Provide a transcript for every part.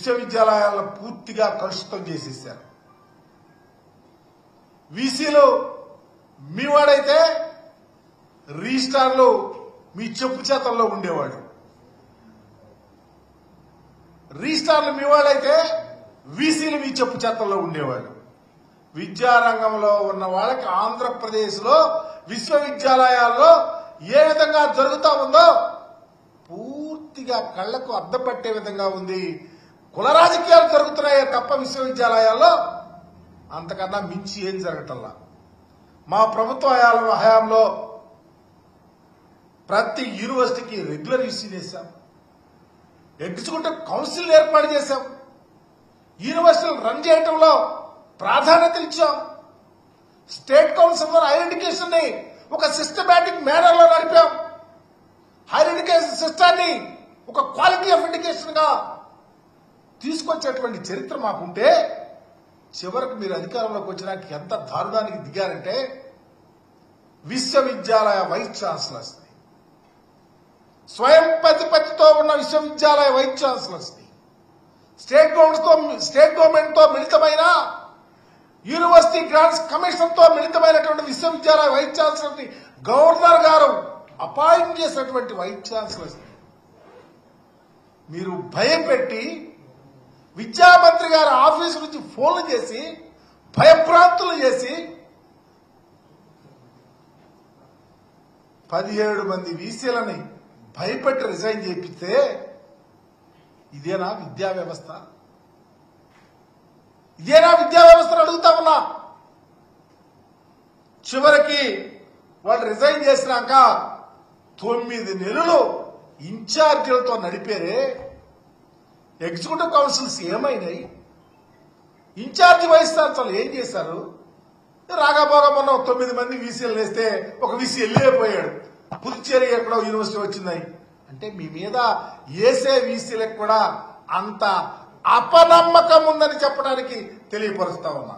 విశ్వవిద్యాలయాలను పూర్తిగా కలుషితం చేసేసారు. వీసీలు మీవాడైతే రిజిస్ట్రార్లు మీ చెప్పు చేతల్లో ఉండేవాడు. రిజిస్ట్రార్లు మీవాడైతే వీసీలు మీ చెప్పు చేతల్లో ఉండేవాడు. విద్యారంగంలో ఉన్న వాళ్ళకి ఆంధ్రప్రదేశ్లో విశ్వవిద్యాలయాల్లో ఏ విధంగా జరుగుతా ఉందో పూర్తిగా కళ్లకు అద్దం పట్టే విధంగా ఉంది. కుల రాజకీయాలు జరుగుతున్నాయే తప్ప విశ్వవిద్యాలయాల్లో అంతకన్నా మించి ఏం జరగటల్లా. మా ప్రభుత్వ హయాంలో ప్రతి యూనివర్సిటీకి రెగ్యులర్ ఇష్యూ చేశాం. ఎగ్జిక్యూటివ్ కౌన్సిల్ ఏర్పాటు చేశాం. యూనివర్సిటీలు రన్ చేయడంలో ప్రాధాన్యత ఇచ్చాం. State council for higher education ని ఒక సిస్టమేటిక్ మేనర్ లో నడిపాం. హైయర్ ఎడ్యుకేషన్ సిస్టాన్ని ఒక క్వాలిటీ ఆఫ్ ఎడ్యుకేషన్ గా తీసుకొచ్చేటువంటి చరిత్ర మాకుంటే చివరికి మీరు అధికారంలోకి వచ్చినాక ఎంత దారుణానికి దిగారంటే విశ్వవిద్యాలయ వైస్ ఛాన్సలర్స్ ని, స్వయం ప్రతిపత్తితో ఉన్న విశ్వవిద్యాలయ వైస్ ఛాన్సలర్స్ ని, స్టేట్ గవర్నమెంట్ తో మిళితమైన యూనివర్సిటీ గ్రాంట్స్ కమిషన్ తో మిళితమైనటువంటి విశ్వవిద్యాలయ వైస్ ఛాన్సలర్ ని గవర్నర్ గారు అపాయింట్ చేసినటువంటి వైస్ ఛాన్సలర్స్ ని మీరు భయపెట్టి విద్యామంత్రి గారి ఆఫీసు నుంచి ఫోన్లు చేసి భయభ్రాంతులు చేసి 17 మంది వీసీలని భయపెట్టి రిజైన్ చేపిస్తే ఇదేనా విద్యా వ్యవస్థ? ఇదేనా విద్యా వ్యవస్థను అడుగుతా ఉన్నా. చివరికి వాళ్ళు రిజైన్ చేసినాక 9 నెలలు ఇన్ఛార్జీలతో నడిపేరే. ఎగ్జిక్యూటివ్ కౌన్సిల్స్ ఏమైనాయి? ఇన్ఛార్జి వైస్ ఛాన్సలర్లు ఏం చేశారు? రాగాపోగా మొన్న 9 మంది వీసీలు వేస్తే ఒక వీసీ వెళ్ళిపోయాడు. పుదుచ్చేరి ఎక్కడో యూనివర్సిటీ వచ్చింది అంటే మీ మీద ఏసే వీసీలకు కూడా అంత అపనమ్మకం ఉందని చెప్పడానికి తెలియపరుస్తా ఉన్నా.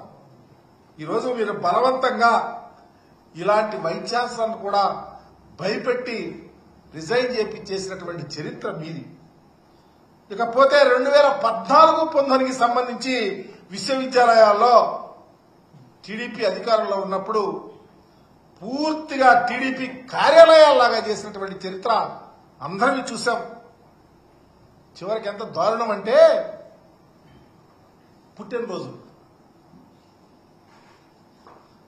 ఈరోజు మీరు బలవంతంగా ఇలాంటి వైస్ ఛాన్సలర్ను కూడా భయపెట్టి రిజైన్ చేసినటువంటి చరిత్ర మీది. ఇకపోతే 2014-19కి సంబంధించి విశ్వవిద్యాలయాల్లో టీడీపీ అధికారంలో ఉన్నప్పుడు పూర్తిగా టీడీపీ కార్యాలయాల్లాగా చేసినటువంటి చరిత్ర అందరినీ చూసాం. చివరికి ఎంత దారుణం అంటే పుట్టినరోజు,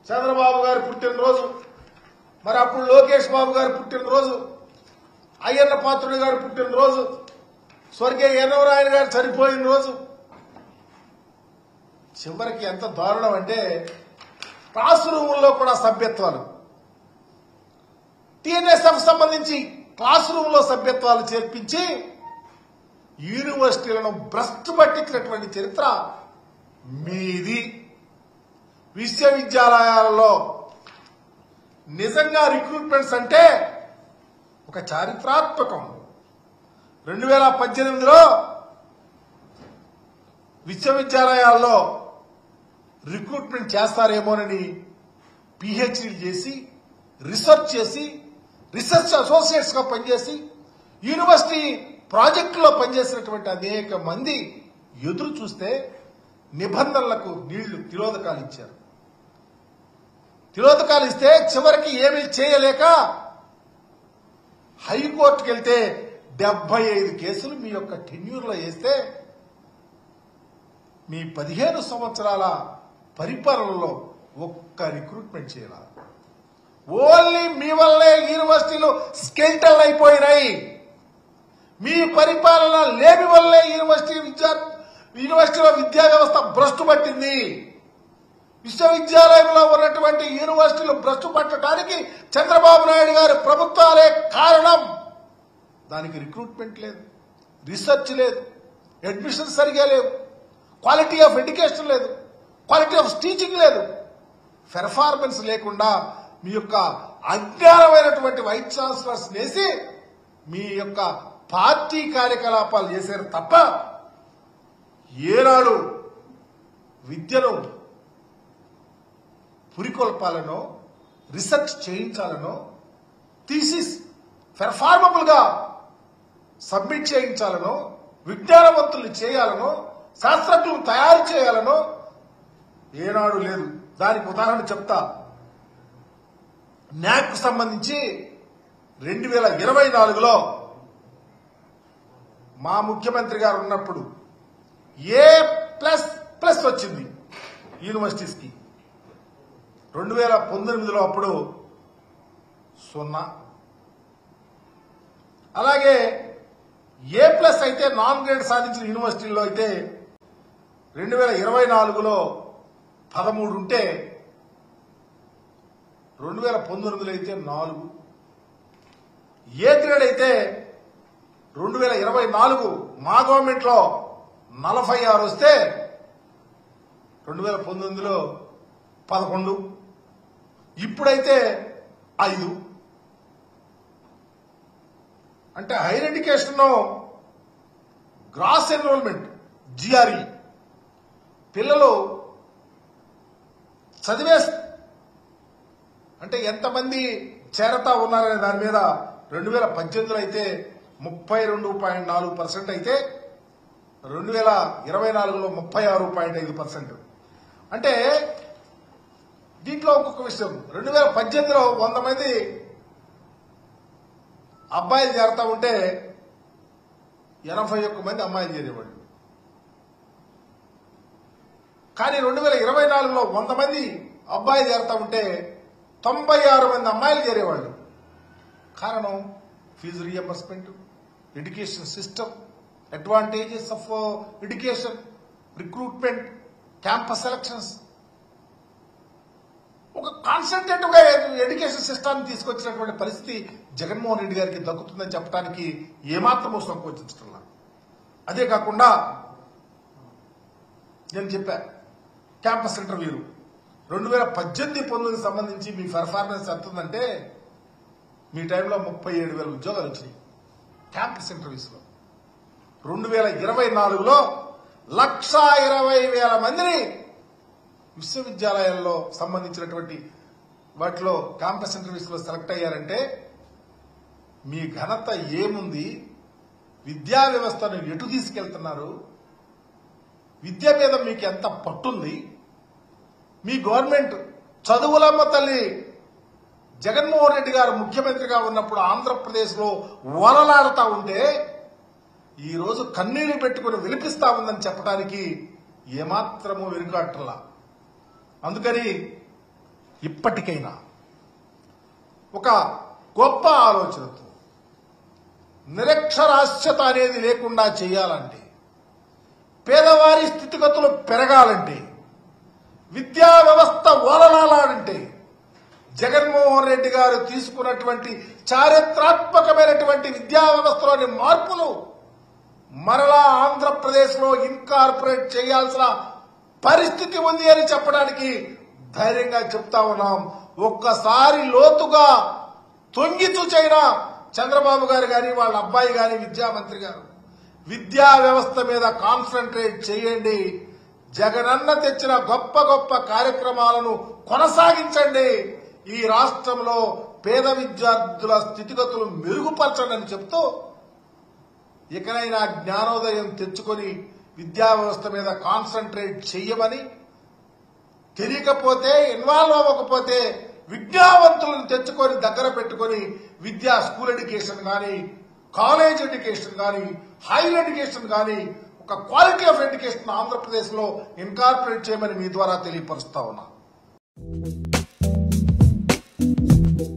చంద్రబాబు గారి పుట్టినరోజు, మరి అప్పుడు లోకేష్ బాబు గారి పుట్టినరోజు, అయ్యన్న పాత్రుడి గారి పుట్టినరోజు, స్వర్గీయ ఎర్రవరాయన గారు చనిపోయిన రోజు, చివరికి ఎంత దారుణం అంటే క్లాస్ రూముల్లో కూడా సభ్యత్వాలు, టీఎన్ఎస్ఎఫ్ సంబంధించి క్లాస్ రూమ్ లో సభ్యత్వాలు చేర్పించి యూనివర్సిటీలను భ్రష్టు పట్టించినటువంటి చరిత్ర మీది. విశ్వవిద్యాలయాలలో నిజంగా రిక్రూట్మెంట్స్ అంటే ఒక చారిత్రాత్మకం. 2018లో విశ్వవిద్యాలయాల్లో రిక్రూట్మెంట్ చేస్తారేమోనని పిహెచ్డీలు చేసి రీసెర్చ్ అసోసియేట్స్ గా పనిచేసి యూనివర్సిటీ ప్రాజెక్టులో పనిచేసినటువంటి అనేక మంది ఎదురు చూస్తే నిబంధనలకు నీళ్లు తిలోదకాలు ఇచ్చారు. తిలోదకాలు ఇస్తే చివరికి ఏమీ చేయలేక హైకోర్టుకు వెళ్తే 75 కేసులు మీ యొక్క టెన్యూర్లో వేస్తే మీ 15 సంవత్సరాల పరిపాలనలో ఒక్క రిక్రూట్మెంట్ చేయాలి. ఓన్లీ మీ వల్లే యూనివర్సిటీలు స్కెల్టల్ అయిపోయినాయి. మీ పరిపాలన లేమి వల్లే యూనివర్సిటీలో విద్యా వ్యవస్థ భ్రష్టు పట్టింది. విశ్వవిద్యాలయంలో ఉన్నటువంటి యూనివర్సిటీలు భ్రష్టు పట్టడానికి చంద్రబాబు నాయుడు గారి ప్రభుత్వాలే కారణం. దానికి రిక్రూట్మెంట్ లేదు, రీసెర్చ్ లేదు, అడ్మిషన్ సరిగా లేవు, క్వాలిటీ ఆఫ్ ఎడ్యుకేషన్ లేదు, క్వాలిటీ ఆఫ్ టీచింగ్ లేదు. పెర్ఫార్మెన్స్ లేకుండా మీ యొక్క అజ్ఞానమైనటువంటి వైస్ ఛాన్సలర్స్ వేసి మీ యొక్క పార్టీ కార్యకలాపాలు చేశారు తప్ప ఏనాడు విద్యను పురికొల్పాలనో రీసెర్చ్ చేయించాలనో థీసిస్ పెర్ఫార్మబుల్ గా సబ్మిట్ చేయించాలనో విజ్ఞానవంతులు చేయాలనో శాస్త్రజ్ఞులను తయారు చేయాలనో ఏనాడు లేదు. దానికి ఉదాహరణ చెప్తా. న్యాక్ సంబంధించి 2024లో మా ముఖ్యమంత్రి గారు ఉన్నప్పుడు A++ వచ్చింది యూనివర్సిటీస్కి. 2019లో అప్పుడు 0. అలాగే A+ అయితే నాన్ గ్రేడ్ సాధించిన యూనివర్సిటీల్లో అయితే 2024లో 13 ఉంటే 2019లో అయితే 4. ఏ గ్రేడ్ అయితే 2024 మా గవర్నమెంట్ లో 46 వస్తే 2019లో 11, ఇప్పుడైతే 5. అంటే higher education gross enrolment GRE పిల్లలు చదివే అంటే ఎంతమంది చేరతా ఉన్నారనే దాని మీద 2018లో అయితే 32.4% అయితే 2024లో 36.5%. అంటే దీంట్లో ఒక్కొక్క విషయం. 2018లో 100 మంది అబ్బాయిలు చేరతా ఉంటే 81 మంది అమ్మాయిలు చేరేవాళ్ళు. కానీ 2024లో 100 మంది అబ్బాయిలు చేరతా ఉంటే 96 మంది అమ్మాయిలు చేరేవాళ్ళు. కారణం fee reimbursement, education system, advantages of education, recruitment, campus selections. ఒక కాన్సన్ట్రేటివ్ గా ఎడ్యుకేషన్ సిస్టాన్ని తీసుకొచ్చినటువంటి పరిస్థితి జగన్మోహన్ రెడ్డి గారికి దక్కుతుందని చెప్పడానికి ఏమాత్రమూ సంకోచించడం. అదే కాకుండా నేను చెప్పా క్యాంపస్ ఇంటర్వ్యూలు 2018-19 సంబంధించి మీ పెర్ఫార్మెన్స్ ఎంత ఉందంటే మీ టైంలో 37,000 ఉద్యోగాలు వచ్చినాయి క్యాంపస్ ఇంటర్వ్యూస్ లో. 2024లో 1,20,000 మందిని విశ్వవిద్యాలయాల్లో సంబంధించినటువంటి వాటిలో క్యాంపస్ ఇంటర్వ్యూస్ లో సెలెక్ట్ అయ్యారంటే మీ ఘనత ఏముంది? విద్యా వ్యవస్థను ఎటు తీసుకెళ్తున్నారు? విద్య మీద మీకు ఎంత పట్టుంది? మీ గవర్నమెంట్ చదువులమ్మ తల్లి జగన్మోహన్ రెడ్డి గారు ముఖ్యమంత్రిగా ఉన్నప్పుడు ఆంధ్రప్రదేశ్ లో ఓలలాడుతా ఉంటే ఈ రోజు కన్నీళ్లు పెట్టుకుని విలిపిస్తా ఉందని చెప్పడానికి ఏమాత్రమూ వెనుకాటలా. అందుకని ఇప్పటికైనా ఒక గొప్ప ఆలోచనతో నిరక్షరాస్యత అనేది లేకుండా చేయాలంటే, పేదవారి స్థితిగతులు పెరగాలంటే, విద్యా వ్యవస్థ ఓలలాడాలంటే జగన్మోహన్ రెడ్డి గారు తీసుకున్నటువంటి చారిత్రాత్మకమైనటువంటి విద్యా వ్యవస్థలోని మార్పులు మరలా ఆంధ్రప్రదేశ్ లో ఇన్కార్పొరేట్ చేయాల్సిన పరిస్థితి ఉంది అని చెప్పడానికి ధైర్యంగా చెప్తా ఉన్నాం. ఒక్కసారి లోతుగా తొంగి చూచైనా చంద్రబాబు గారు గాని వాళ్ళ అబ్బాయి గాని విద్యామంత్రి గారు విద్యా వ్యవస్థ మీద కాన్సన్ట్రేట్ చేయండి. జగనన్న తెచ్చిన గొప్ప గొప్ప కార్యక్రమాలను కొనసాగించండి. ఈ రాష్ట్రంలో పేద విద్యార్థుల స్థితిగతులు మెరుగుపరచండి అని చెప్తూ ఇకనైనా జ్ఞానోదయం తెచ్చుకొని విద్యా వ్యవస్థ మీద కాన్సన్ట్రేట్ చెయ్యమని, తెలియకపోతే ఇన్వాల్వ్ అవ్వకపోతే విద్యావంతులను తెచ్చుకొని దగ్గర పెట్టుకొని విద్యా స్కూల్ ఎడ్యుకేషన్ కానీ, కాలేజ్ ఎడ్యుకేషన్ కానీ, హైయర్ ఎడ్యుకేషన్ కానీ ఒక క్వాలిటీ ఆఫ్ ఎడ్యుకేషన్ ఆంధ్రప్రదేశ్ లో ఇన్కార్పొరేట్ చేయమని మీ ద్వారా తెలియపరుస్తా ఉన్నా.